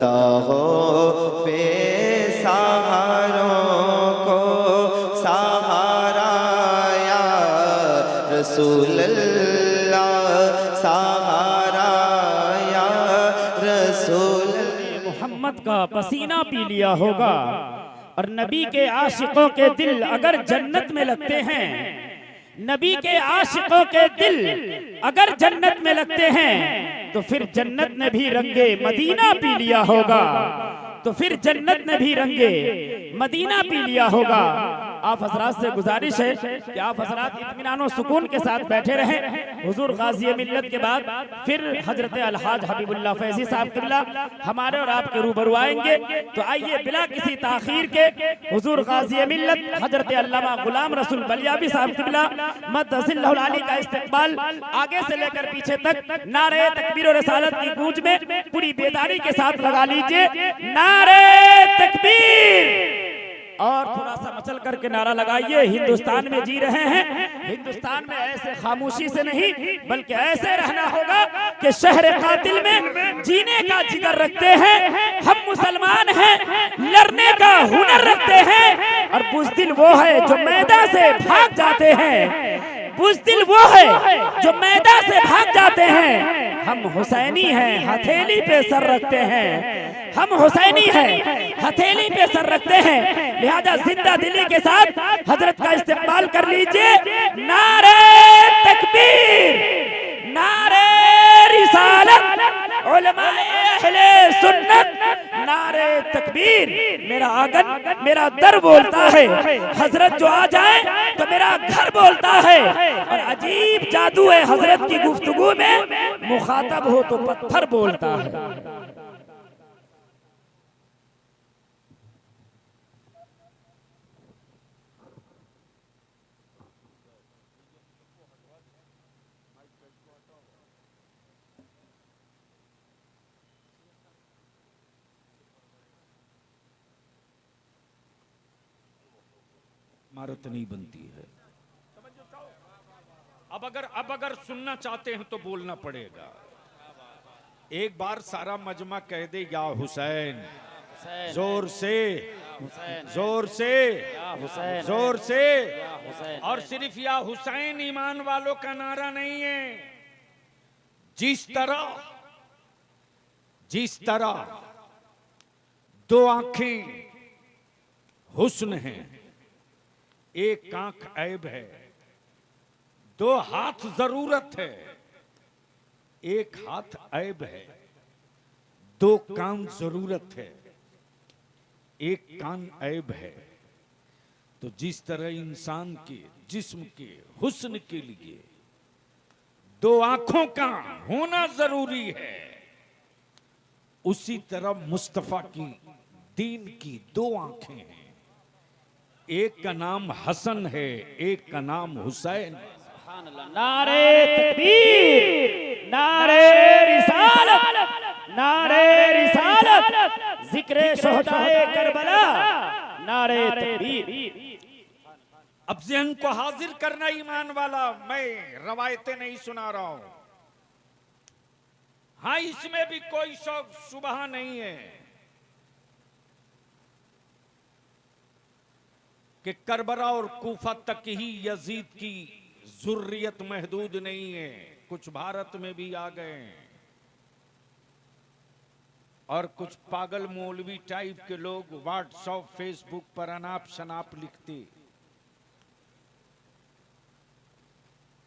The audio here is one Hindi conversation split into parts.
हो बेसहारों को सहारा या रसूल अल्लाह, सहारा या रसूल। मोहम्मद का पसीना पी लिया होगा और नबी के आशिकों के दिल अगर जन्नत में लगते हैं, नबी के आशिकों के दिल अगर जन्नत में लगते हैं तो फिर जन्नत ने भी रंगे मदीना पी लिया होगा, तो फिर जन्नत ने भी रंगे मदीना पी लिया होगा। आप हजरात से गुजारिश है कि आप हजरात इत्मीनान और सुकून के साथ बैठे रहें। हुजूर गाज़ी मिल्लत के बाद फिर हजरत अलहाज हबीबुल्लाह फैजी साहब किबला हमारे और आपके रूबरू आएंगे। तो आइए बिला किसी ताखीर के हुजूर गाज़ी मिल्लत हजरत अल्लामा गुलाम रसूल बलियाबी साहब किबला मद्दसिल्लहुल आली का इस्तकबाल आगे से लेकर पीछे तक नारे तकबीर और रिसालत की गूंज में पूरी बेदारी के साथ लगा लीजिए। नारे तकबीर और थोड़ा सा मचल करके नारा लगाइए। हिंदुस्तान में जी रहे हैं, हिंदुस्तान में ऐसे खामोशी से नहीं बल्कि ऐसे रहना होगा कि शहर कातिल में जीने का जिगर रखते हैं। हम मुसलमान हैं, लड़ने का हुनर रखते हैं और बुज़दिल वो है जो मैदान से भाग जाते हैं, बुज़दिल वो है जो मैदान से भाग जाते हैं। हम हुसैनी हैं, हथेली पे सर रखते हैं, हम हुसैनी हैं, हथेली पे सर रखते हैं। लिहाजा जिंदा दिली के साथ हजरत का इस्तेमाल कर लीजिए। नारे तकबीर, नारे रिसालत, उलमाए अहले सुन्नत, नारे तकबीर। मेरा आंगन मेरा दर बोलता है, हजरत जो आ जाए तो मेरा घर बोलता है। और अजीब जादू है हजरत की गुफ्तगू में, मुखातब हो तो पत्थर बोलता है। इमारत नहीं बनती है। अब अगर सुनना चाहते हैं तो बोलना पड़ेगा। एक बार सारा मजमा कह दे या हुसैन, जोर से, जोर से, जोर से। और सिर्फ या हुसैन ईमान वालों का नारा नहीं है। जिस तरह दो आंखें हुस्न हैं, एक आंख ऐब है, दो हाथ जरूरत है, एक हाथ ऐब है, दो कान जरूरत है, एक कान ऐब है। तो जिस तरह इंसान के जिस्म के हुस्न के लिए दो आंखों का होना जरूरी है, उसी तरह मुस्तफा की दीन की दो आंखें हैं। एक का नाम हसन है, एक का नाम हुसैन। नारे तकबीर, नारे रिसालत, नारे रिसालत, जिक्रे शुहदाए करबला, नारे तकबीर। अब ज़हन को हाजिर करना ईमान वाला, मैं रवायतें नहीं सुना रहा हूं। हाँ, इसमें भी कोई शौक सुबह नहीं है कि करबला और कूफा तक ही यजीद की जुर्रियत महदूद नहीं है, कुछ भारत में भी आ गए हैं। और कुछ पागल मौलवी टाइप के लोग व्हाट्सएप फेसबुक पर अनाप शनाप लिखते,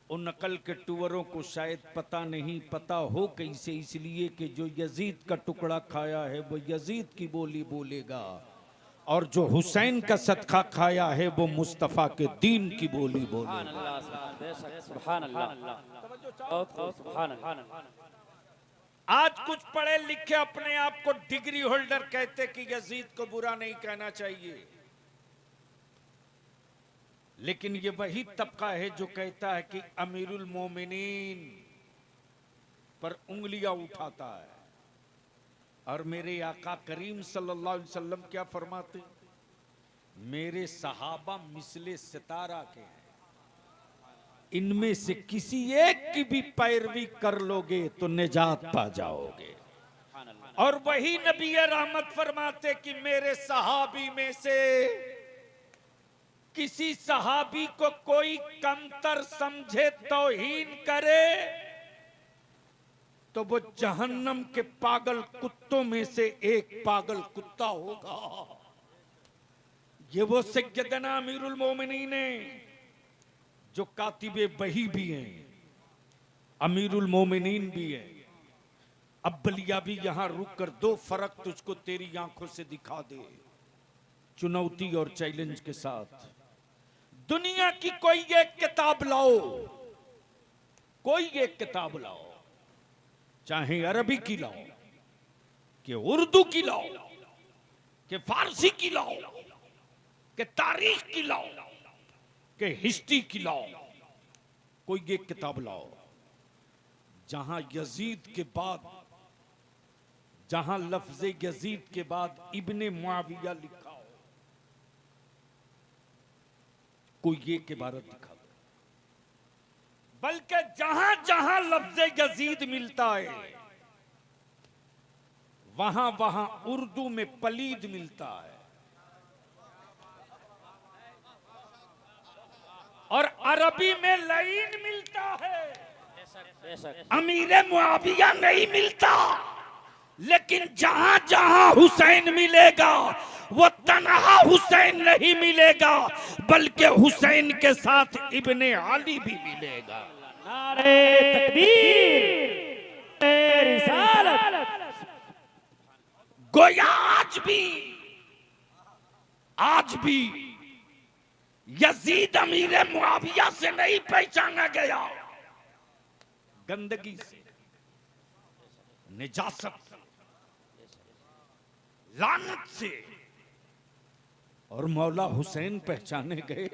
उन नकल के टूअरों को शायद पता नहीं, पता हो कैसे, इसलिए कि जो यजीद का टुकड़ा खाया है वो यजीद की बोली बोलेगा, और जो हुसैन का सदका खाया है वो मुस्तफा के दीन की बोली बोलेगा। आज कुछ पढ़े लिखे अपने आप को डिग्री होल्डर कहते कि यजीद को बुरा नहीं कहना चाहिए, लेकिन ये वही तबका है जो कहता है कि अमीरुल मोमिनीन पर उंगलियां उठाता है। और मेरे आका करीम सल्लल्लाहु अलैहि वसल्लम क्या फरमाते, मेरे सहाबा मिसले सितारा के हैं, इनमें से किसी एक की भी पैरवी कर लोगे तो निजात पा जाओगे। और वही नबी रहमत फरमाते कि मेरे सहाबी में से किसी सहाबी को कोई कमतर समझे, तौहीन करे, तो वो जहन्नम के पागल कुत्तों में से एक पागल कुत्ता होगा। ये वो सैयदना अमीरुल मोमिनीन है जो कातिबे वही भी हैं, अमीरुल मोमिनीन भी हैं। अब बलिया भी यहां रुक कर दो फर्क तुझको तेरी आंखों से दिखा दे, चुनौती और चैलेंज के साथ। दुनिया की कोई एक किताब लाओ, कोई एक किताब लाओ, चाहे अरबी की लाओ, कि उर्दू की लाओ, कि फारसी की लाओ, कि तारीख की लाओ, कि हिस्ट्री की लाओ, कोई एक किताब लाओ जहां यजीद के बाद, जहां लफ्ज यजीद के बाद इब्ने मुआविया लिखा हो, कोई एक इबारत दिखा दो। बल्कि जहां जहां लफ्ज यजीद मिलता है वहां वहां उर्दू में पलीद मिलता है, और अरबी में लईन मिलता है। अमीरे मुआविया नहीं मिलता, लेकिन जहां जहां हुसैन मिलेगा वो तनहा हुसैन नहीं मिलेगा, बल्कि हुसैन के साथ इब्ने अली भी मिलेगा। नारे तकबीर, रिसालत। गोया आज भी यजीद अमीर मुआविया से नहीं पहचाना गया, गंदगी से, निजासत, लानत से। और मौला हुसैन पहचाने गए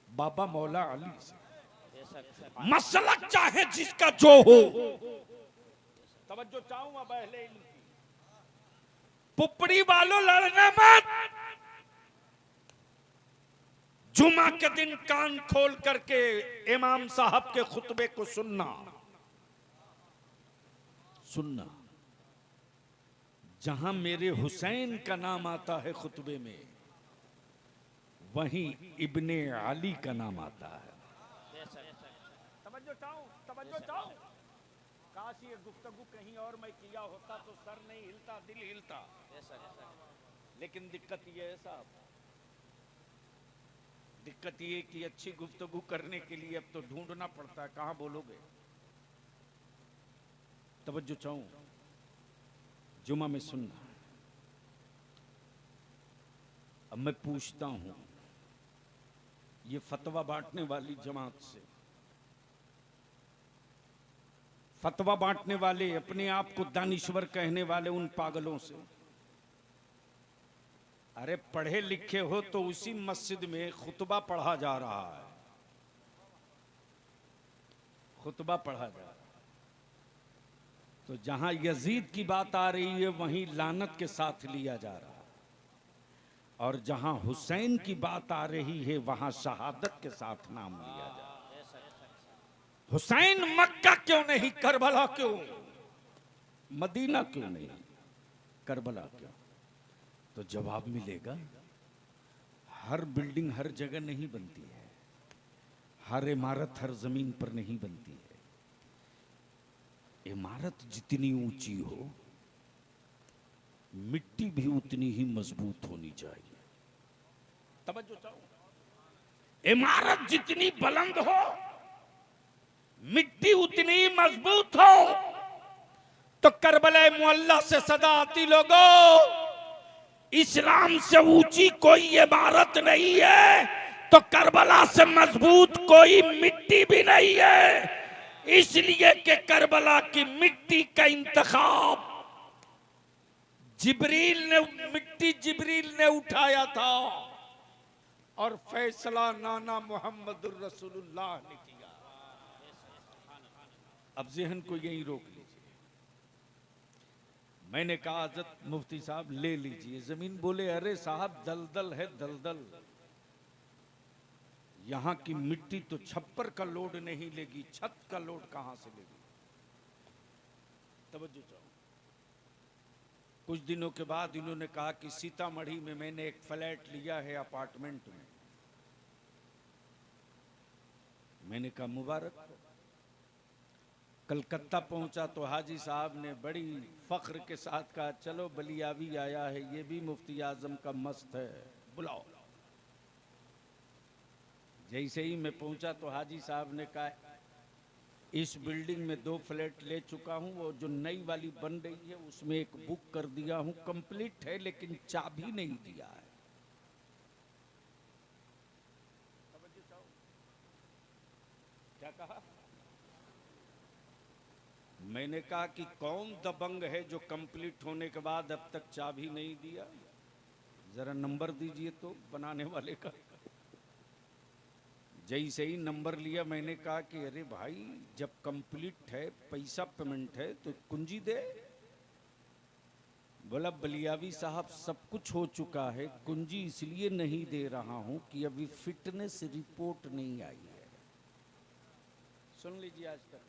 बाबा मौला अली से। मसलक चाहे जिसका जो हो, तवज्जो चाहूंगा पहले, पुपड़ी वालों लड़ना मत। जुमा के दिन कान खोल करके इमाम साहब के खुतबे को सुनना। जहां मेरे हुसैन का नाम आता है खुतबे में, वहीं इब्ने अली का नाम आता है। तवज्जो चाहो। काश ये गुफ्तगू कहीं और मैं किया होता तो सर नहीं हिलता, दिल हिलता। लेकिन दिक्कत ये है साहब, दिक्कत ये कि अच्छी गुफ्तगू करने के लिए अब तो ढूंढना पड़ता है, कहां बोलोगे। तवज्जो चाहूं, जुमा में सुनना। अब मैं पूछता हूं ये फतवा बांटने वाली जमात से, फतवा बांटने वाले, अपने आप को दानिश्वर कहने वाले उन पागलों से, अरे पढ़े लिखे हो तो उसी मस्जिद में खुतबा पढ़ा जा रहा है, खुतबा पढ़ा जा रहा है, तो जहां यजीद की बात आ रही है वहीं लानत के साथ लिया जा रहा है, और जहां हुसैन की बात आ रही है वहां शहादत के साथ नाम लिया जा रहा है। हुसैन मक्का क्यों नहीं, करबला क्यों, मदीना क्यों नहीं, करबला क्यों? तो जवाब मिलेगा, हर बिल्डिंग हर जगह नहीं बनती है, हर इमारत हर जमीन पर नहीं बनती है। इमारत जितनी ऊंची हो, मिट्टी भी उतनी ही मजबूत होनी चाहिए। तवज्जो चाहो। इमारत जितनी बुलंद हो, मिट्टी उतनी मजबूत हो। तो करबला मुअल्ला से सदा आती, लोगों इस्लाम से ऊंची कोई इमारत नहीं है, तो करबला से मजबूत कोई मिट्टी भी नहीं है। इसलिए कि करबला की मिट्टी का इंतखाब जिब्रील ने उठाया था, और फैसला नाना मोहम्मदुर रसूलुल्लाह ने किया। अब ज़हन को यहीं रोक लीजिए। मैंने कहा हज़रत मुफ्ती साहब ले लीजिए जमीन, बोले अरे साहब दलदल है दलदल, यहां की मिट्टी तो छप्पर का लोड नहीं लेगी, छत का लोड कहां से लेगी। तवज्जो चाहो। कुछ दिनों के बाद इन्होंने कहा कि सीतामढ़ी में मैंने एक फ्लैट लिया है अपार्टमेंट में। मैंने कहा मुबारक हो। कलकत्ता पहुंचा तो हाजी साहब ने बड़ी फख्र के साथ कहा चलो बलियावी आया है, ये भी मुफ्ती आजम का मस्त है, बुलाओ। जैसे ही मैं पहुंचा तो हाजी साहब ने कहा इस बिल्डिंग में 2 फ्लैट ले चुका हूं, वो जो नई वाली बन रही है उसमें एक बुक कर दिया हूं, कंप्लीट है लेकिन चाबी नहीं दिया है। क्या कहा? मैंने कहा कि कौन दबंग है जो कंप्लीट होने के बाद अब तक चाबी नहीं दिया? जरा नंबर दीजिए तो बनाने वाले का। जैसे ही नंबर लिया मैंने कहा कि अरे भाई जब कंप्लीट है, पैसा पेमेंट है तो कुंजी दे। बोला बलियावी साहब सब कुछ हो चुका है, कुंजी इसलिए नहीं दे रहा हूं कि अभी फिटनेस रिपोर्ट नहीं आई है। सुन लीजिए आज तक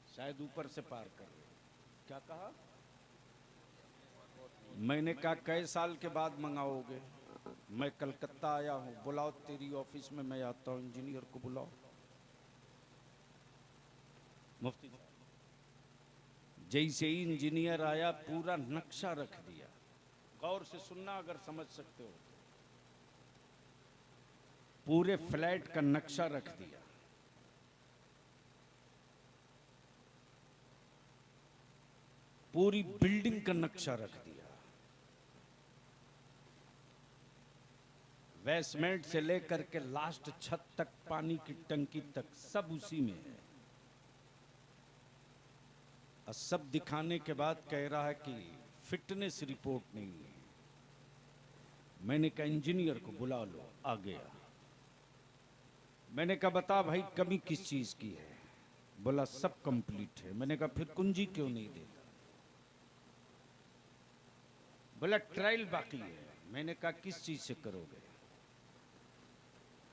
शायद ऊपर से पार कर रहे। क्या कहा? मैंने कहा कई साल के बाद मंगाओगे? मैं कलकत्ता आया हूं, बुलाओ तेरी ऑफिस में मैं आता हूं, इंजीनियर को बुलाओ। मुफ्ती जैसे ही इंजीनियर आया पूरा नक्शा रख दिया। गौर से सुनना अगर समझ सकते हो। पूरे फ्लैट का नक्शा रख दिया। पूरी बिल्डिंग का नक्शा रख दिया। बेसमेंट से लेकर के लास्ट छत तक, पानी की टंकी तक सब उसी में है। और सब दिखाने के बाद कह रहा है कि फिटनेस रिपोर्ट नहीं है। मैंने कहा इंजीनियर को बुला लो। आ गया। मैंने कहा बता भाई कमी किस चीज की है? बोला सब कंप्लीट है। मैंने कहा फिर कुंजी क्यों नहीं देता? बोला ट्रायल बाकी है। मैंने कहा किस चीज से करोगे?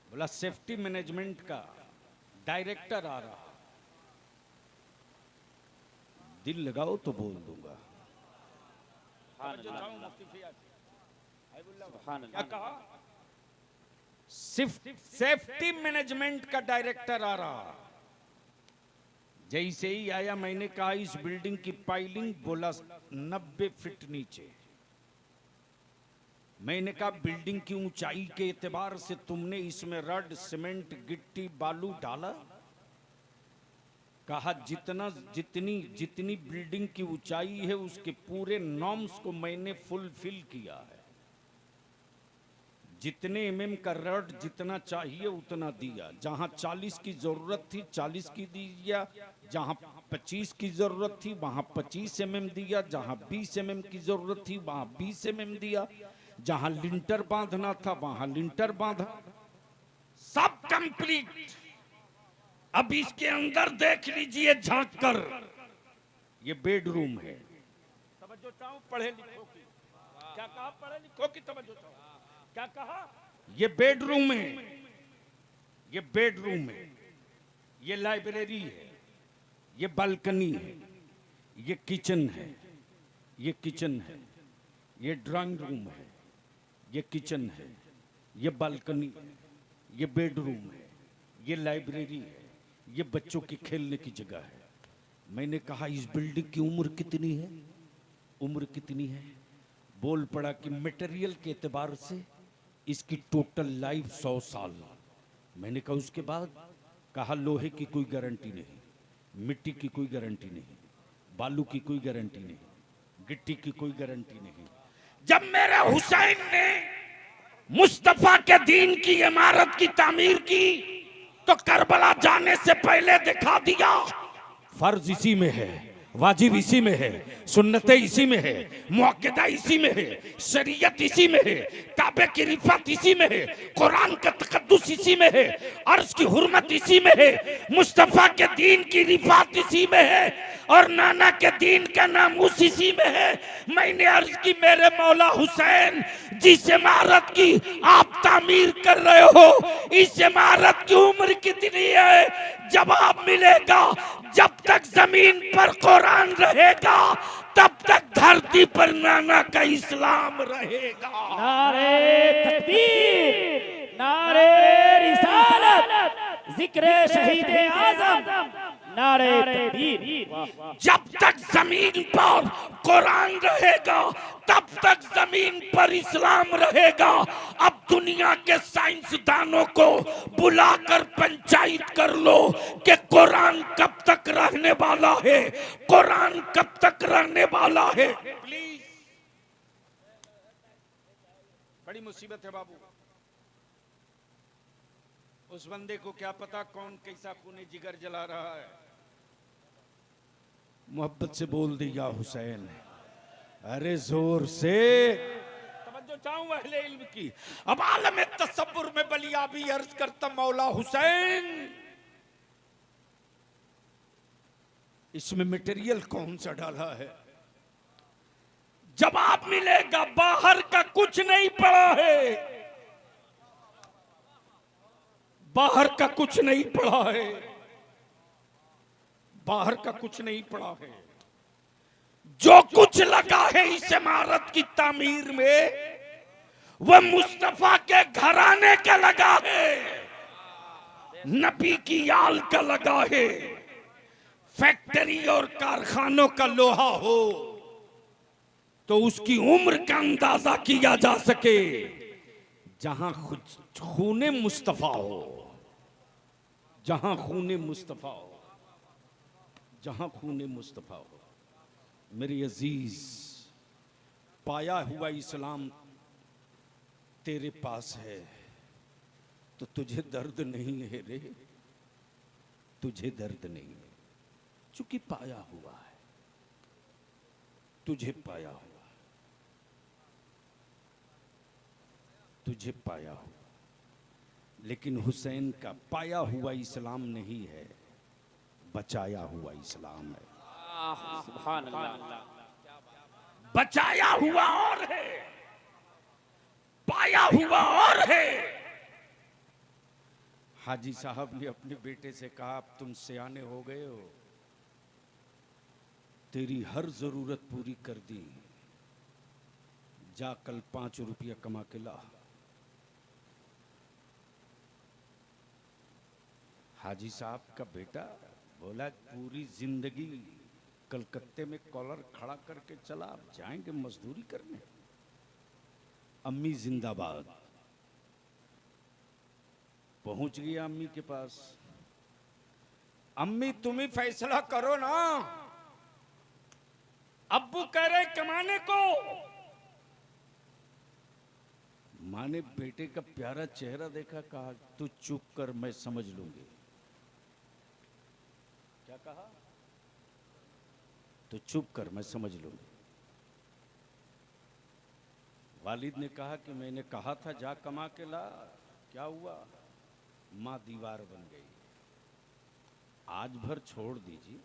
बोला सेफ्टी मैनेजमेंट का डायरेक्टर आ रहा, दिल लगाओ तो बोल दूंगा। क्या कहा? सेफ्टी मैनेजमेंट का डायरेक्टर आ रहा। जैसे ही आया मैंने कहा इस बिल्डिंग की पाइलिंग, बोला 90 फीट नीचे। मैंने कहा बिल्डिंग की ऊंचाई के एतबार से तुमने इसमें रड, सीमेंट, गिट्टी, बालू डाला? कहा जितनी बिल्डिंग की ऊंचाई है उसके पूरे नॉर्म्स को मैंने फुलफिल किया है। जितने एमएम का रड जितना चाहिए उतना दिया। जहां 40 की जरूरत थी 40 की दिया, जहां 25 की जरूरत थी वहां 25 एमएम दिया, जहां 20 एमएम की जरूरत थी वहां 20 एमएम दिया, जहां लिंटर बांधना था वहां लिंटर बांधा। सब कंप्लीट। अब इसके अंदर देख लीजिए झांक कर, ये बेडरूम है। तवज्जो चाहो पढ़े लिखो की। क्या कहा? पढ़े लिखो की तवज्जो चाहो। क्या कहा? ये बेडरूम है, ये बेडरूम है, ये लाइब्रेरी है, ये बालकनी है, ये किचन है, ये किचन है, ये ड्राइंग रूम है, ये किचन है, ये बालकनी है, ये बेडरूम है, ये लाइब्रेरी है, ये बच्चों की खेलने की जगह है। मैंने कहा इस बिल्डिंग की उम्र कितनी है? उम्र कितनी है? बोल पड़ा कि मटेरियल के एतबार से इसकी टोटल लाइफ 100 साल। मैंने कहा उसके बाद? कहा लोहे की कोई गारंटी नहीं, मिट्टी की कोई गारंटी नहीं, बालू की कोई गारंटी नहीं, गिट्टी की कोई गारंटी नहीं। जब मेरे हुसैन ने मुस्तफा के दीन की इमारत की तामीर की तो करबला जाने से पहले दिखा दिया फर्ज इसी में है, वाजिब इसी में है, सुन्नतें इसी में है, मुअक्कदा इसी में है, शरीयत इसी में है, काबे की रिफत इसी में है, कुरान का तकद्दुस इसी में है, अर्श की हुर्मत इसी में है, मुस्तफा के दीन की रिफत इसी में है। और नाना के दीन का नामूस इसी में है। मैंने अर्ज की मेरे मौला हुसैन, जिस इमारत की आप तामीर कर रहे हो, इस इमारत की उम्र कितनी है? जवाब मिलेगा, जब तक जमीन पर कुरान रहेगा तब तक धरती पर नाना का इस्लाम रहेगा। नारे तकबीर, नारे रिसालत, जिक्र शहीद आजम, नारे तकबीर। जब तक जमीन पर कुरान रहेगा तब तक जमीन पर इस्लाम रहेगा। अब दुनिया के साइंसदानों को बुलाकर पंचायत कर लो कि कुरान कब तक रहने वाला है, कुरान कब तक रहने वाला है। प्लीज, बड़ी मुसीबत है बाबू। उस बंदे को क्या पता कौन कैसा खूने जिगर जला रहा है। मोहब्बत से बोल दिया हुसैन, अरे जोर से तवज्जो चाहूं अहले इल्म की। अब आलम तसव्वुर में बलियाबी अर्ज करता मौला हुसैन, इसमें मटेरियल कौन सा डाला है? जवाब मिलेगा, बाहर का कुछ नहीं पड़ा है, बाहर का कुछ नहीं पड़ा है, बाहर का कुछ नहीं पड़ा है। जो कुछ लगा है इस इमारत की तामीर में वह मुस्तफा के घराने का लगा है, नबी की आल का लगा है। फैक्ट्री और कारखानों का लोहा हो तो उसकी उम्र का अंदाजा किया जा सके। जहां खूने मुस्तफा हो, जहां खूने मुस्तफा हो, जहां खूने मुस्तफा हो। मेरे अजीज, पाया हुआ इस्लाम तेरे पास है तो तुझे दर्द नहीं है रे, तुझे दर्द नहीं है, चूंकि पाया हुआ है, तुझे पाया हुआ, तुझे पाया हुआ। लेकिन हुसैन का पाया हुआ इस्लाम नहीं है, बचाया हुआ इस्लाम है। सुभान अल्लाह। बचाया हुआ और है, पाया हुआ और है। हाजी साहब ने अपने बेटे से कहा, अब तुम सियाने हो गए हो, तेरी हर जरूरत पूरी कर दी, जा कल 5 रुपया कमा के ला। हाजी साहब का बेटा बोला, पूरी जिंदगी कलकत्ते में कॉलर खड़ा करके चला, अब जाएंगे मजदूरी करने। अम्मी जिंदाबाद। पहुंच गया अम्मी के पास। अम्मी तुम ही फैसला करो ना, अब्बू कह रहे कमाने को। माँ ने बेटे का प्यारा चेहरा देखा, कहा तू चुप कर, मैं समझ लूंगी। क्या कहा? तो चुप कर, मैं समझ लूंगी। वालिद ने कहा कि मैंने कहा था जा कमा के ला, क्या हुआ? माँ दीवार बन गई। आज भर छोड़ दीजिए,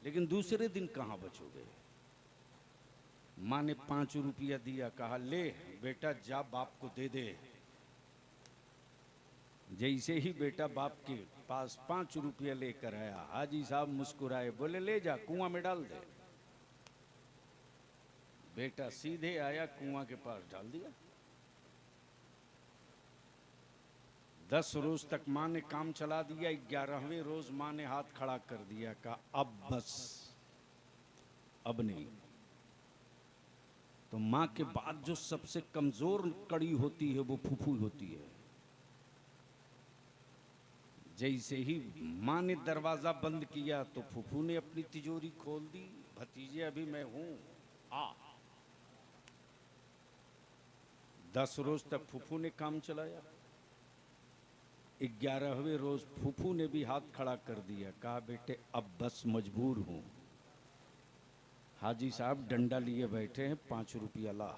लेकिन दूसरे दिन कहां बचोगे? माँ ने 5 रुपया दिया, कहा ले बेटा जा बाप को दे दे। जैसे ही बेटा बाप के पास 5 रुपया लेकर आया, हाजी साहब मुस्कुराए, बोले ले जा कुआं में डाल दे। बेटा सीधे आया कुआं के पास डाल दिया। 10 रोज तक माँ ने काम चला दिया। 11वें रोज माँ ने हाथ खड़ा कर दिया, कहा अब बस, अब नहीं। तो माँ के बाद जो सबसे कमजोर कड़ी होती है वो फूफू होती है। जैसे ही माँ ने दरवाजा बंद किया तो फूफू ने अपनी तिजोरी खोल दी, भतीजे अभी मैं हूं आ। 10 रोज तक फूफू ने काम चलाया। 11वें रोज फूफू ने भी हाथ खड़ा कर दिया, कहा बेटे अब बस मजबूर हूं। हाजी साहब डंडा लिए बैठे हैं, 5 रुपया ला।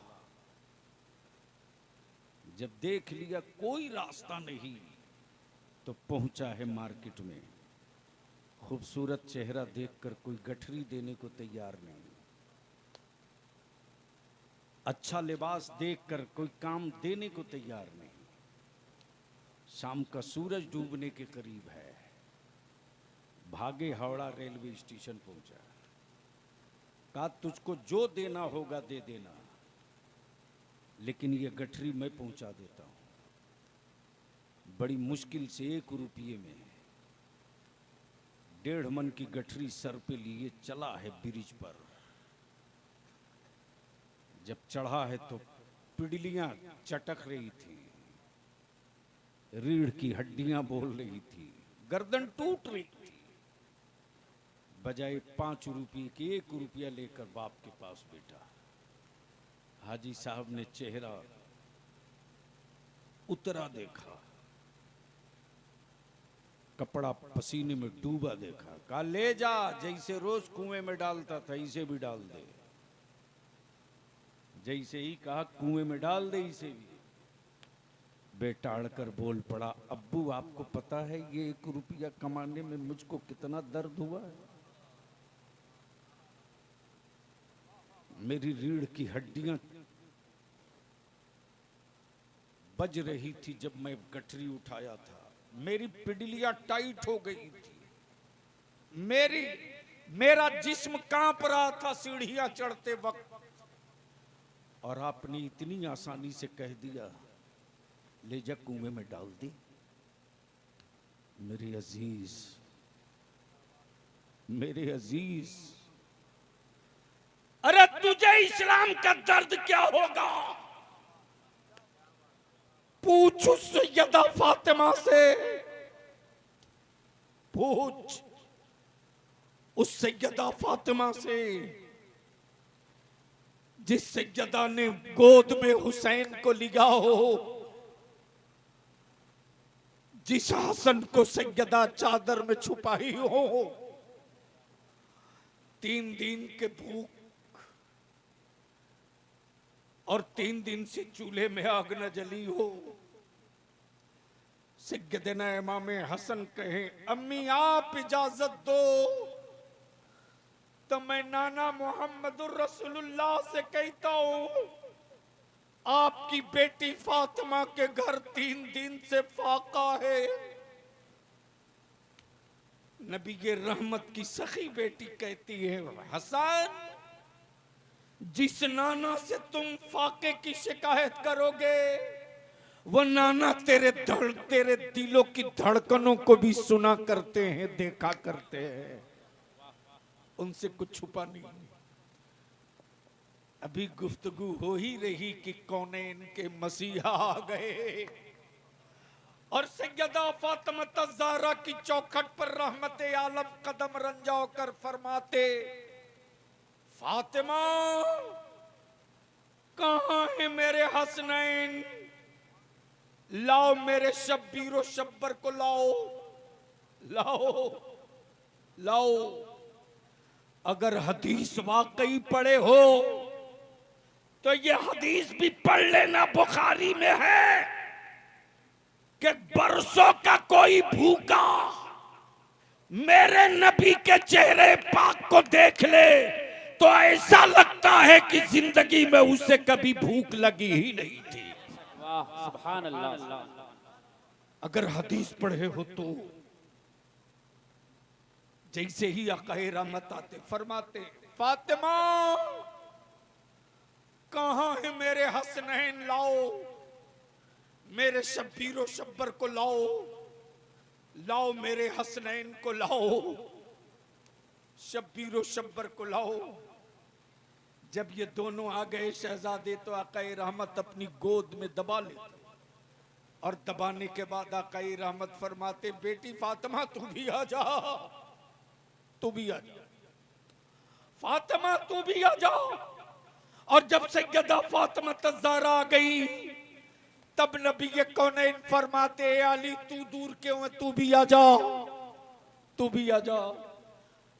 जब देख लिया कोई रास्ता नहीं तो पहुंचा है मार्केट में। खूबसूरत चेहरा देखकर कोई गठरी देने को तैयार नहीं, अच्छा लिबास देखकर कोई काम देने को तैयार नहीं। शाम का सूरज डूबने के करीब है, भागे हावड़ा रेलवे स्टेशन पहुंचा। कहा तुझको जो देना होगा दे देना, लेकिन ये गठरी मैं पहुंचा देता हूं। बड़ी मुश्किल से 1 रुपये में 1.5 मन की गठरी सर पे लिए चला है ब्रिज पर। जब चढ़ा है तो पिडलियां चटक रही थी, रीढ़ की हड्डियां बोल रही थी, गर्दन टूट रही थी। बजाय 5 रुपये के 1 रुपया लेकर बाप के पास बैठा। हाजी साहब ने चेहरा उतरा देखा, कपड़ा पसीने में डूबा देखा। कहा ले जा, जैसे रोज कुएं में डालता था इसे भी डाल दे। जैसे ही कहा कुएं में डाल दे इसे भी। बेटा अड़कर बोल पड़ा, अब्बू आपको पता है ये 1 रुपया कमाने में मुझको कितना दर्द हुआ है? मेरी रीढ़ की हड्डियां बज रही थी जब मैं गठरी उठाया था। मेरी पिडलियां टाइट हो गई थी, मेरा जिस्म कांप रहा था सीढ़ियां चढ़ते वक्त। और आपने इतनी आसानी से कह दिया ले जा कुएं में डाल दी। मेरे अजीज, मेरे अजीज, अरे तुझे इस्लाम का दर्द क्या होगा? पूछ उस सैयदा फातिमा से, पूछ उस सैयदा फातिमा से जिस सैयदा ने गोद में हुसैन को लिया हो, जिस हसन को सैयदा चादर में छुपाई हो, 3 दिन के भूख और 3 दिन से चूल्हे में आग न जली हो। सैयदना इमाम हसन कहे अम्मी आप इजाजत दो तो मैं नाना मोहम्मदुर रसूलुल्लाह से कहता हूं आपकी बेटी फातिमा के घर 3 दिन से फाका है। नबी के रहमत की सखी बेटी कहती है हसन, जिस नाना से तुम फाके की शिकायत करोगे वो नाना तेरे दिलों की धड़कनों को भी सुना करते हैं, देखा करते हैं, उनसे कुछ छुपा नहीं। अभी गुफ्तगू हो ही रही कि कौनैन के मसीहा आ गए और सैयदा फातिमा ज़हरा की चौखट पर रहमत आलम कदम रंजाओ कर फरमाते फातिमा कहां है मेरे हसनैन, लाओ मेरे शब्बीर शब्बर को लाओ लाओ लाओ। अगर हदीस वाकई पढ़े हो तो ये हदीस भी पढ़ लेना, बुखारी में है कि बरसों का कोई भूखा मेरे नबी के चेहरे पाक को देख ले तो ऐसा लगता है कि जिंदगी में उसे कभी भूख लगी ही नहीं थी। वाह सुभान अल्लाह। अगर हदीस पढ़े हो तो जैसे ही आकाए रहमत आते फरमाते फातिमा कहां है मेरे हसनैन, लाओ मेरे शब्बीर शब्बर को लाओ लाओ मेरे हसनैन को लाओ, शब्बीर शब्बर को लाओ। जब ये दोनों आ गए शहजादे तो आकाए रहमत अपनी गोद में दबा ले और दबाने के बाद आकाए रहमत फरमाते बेटी फातिमा तू भी आ जा, तू भी आ जा फातिमा, तू भी आ जा। और जब सैयदा फातिमा ज़हरा आ गई तब नबी के कौनैन फरमाते अली तू दूर क्यों है, तू भी आ जा, तू भी आ जा।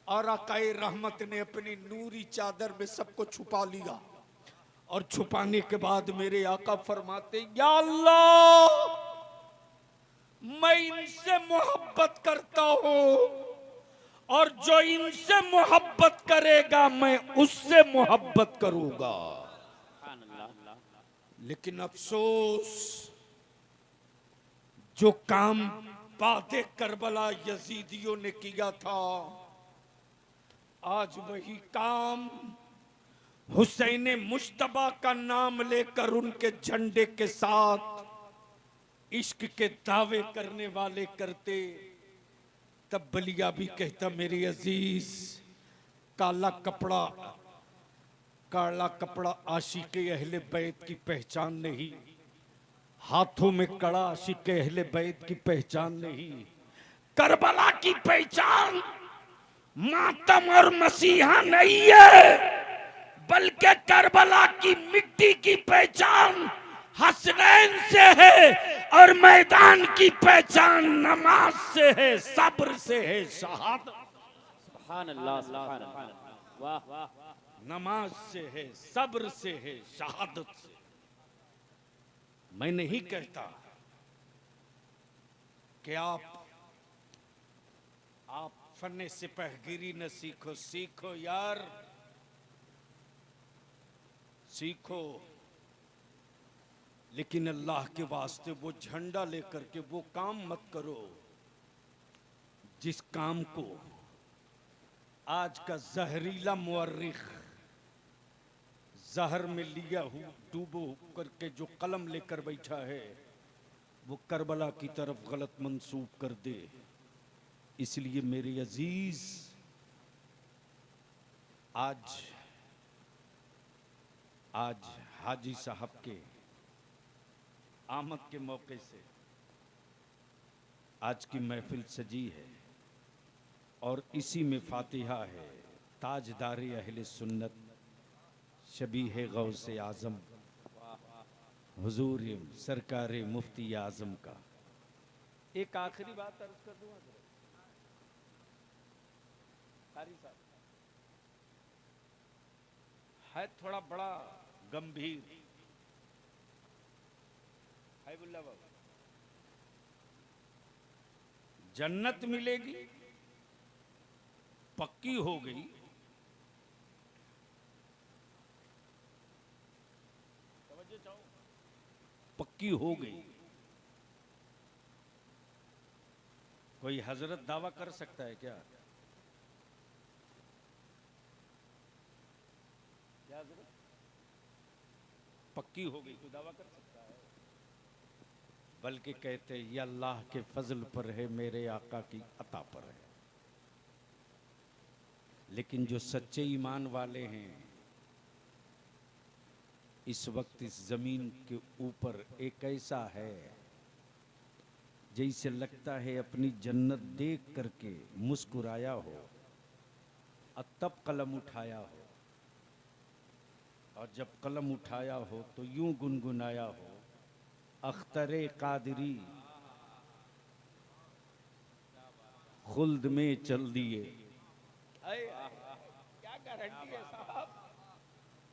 और आकाए रहमत ने अपनी नूरी चादर में सबको छुपा लिया और छुपाने के बाद मेरे आका फरमाते या अल्लाह मैं इनसे मोहब्बत करता हूं और जो इनसे मोहब्बत करेगा मैं उससे मोहब्बत करूंगा। लेकिन अफसोस, जो काम बादे करबला यजीदियों ने किया था, आज वही काम हुसैन मुश्तबा का नाम लेकर उनके झंडे के साथ इश्क के दावे करने वाले करते। तब बलिया भी कहता, मेरे अजीज, काला कपड़ा आशिक़े अहले बैत की पहचान नहीं, हाथों में कड़ा आशिक़े अहले बैत की पहचान नहीं। करबला की पहचान मातम और मसीहा नहीं है, बल्कि करबला की मिट्टी की पहचान हसनैन से है, और मैदान की पहचान नमाज से है, सब्र से है, शहादत। सुभान अल्लाह, सुभान अल्लाह, वाह वाह। नमाज से है, सब्र से है, शहादत से। मैं नहीं कहता कि आप फन्ने सिपहगिरी न सीखो, सीखो यार, सीखो। लेकिन अल्लाह के वास्ते वो झंडा लेकर के वो काम मत करो जिस काम को आज का जहरीला मुअर्रिख जहर में लिया हुआ डूबो करके जो कलम लेकर बैठा है, वो करबला की तरफ गलत मंसूब कर दे। इसलिए मेरे अजीज, आज हाजी साहब के आमद के मौके से आज की महफिल सजी है, और इसी में फातिहा है ताजदारी अहले सुन्नत शबीह गौसे आजम हुजूर सरकार मुफ्ती आजम का। एक आखिरी बात अर्ज कर दूं कारी साहब, है थोड़ा बड़ा गंभीर है। बुल्ला बाबा, जन्नत मिलेगी, पक्की हो गई, पक्की हो गई। कोई हजरत दावा कर सकता है क्या? पक्की हो गई, कोई दावा कर सकता है? बल्कि कहते ये अल्लाह के फजल पर है, मेरे आका की अता पर है। लेकिन जो सच्चे ईमान वाले हैं, इस वक्त इस जमीन के ऊपर एक ऐसा है जैसे लगता है अपनी जन्नत देख करके मुस्कुराया हो और तब कलम उठाया हो, और जब कलम उठाया हो तो यूं गुनगुनाया हो, अख्तरे कादरी खुल्द में चल दिए। क्या गारंटी है साहब?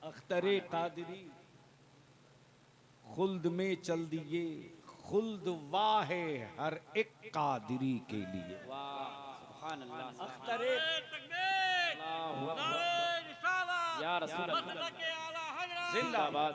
अख्तरे कादरी खुल्द में चल दिए, खुल्द वाह है हर एक कादरी के लिए। सुभान अल्लाह, अख्तरे या रसूल अल्लाह, जिंदाबाद।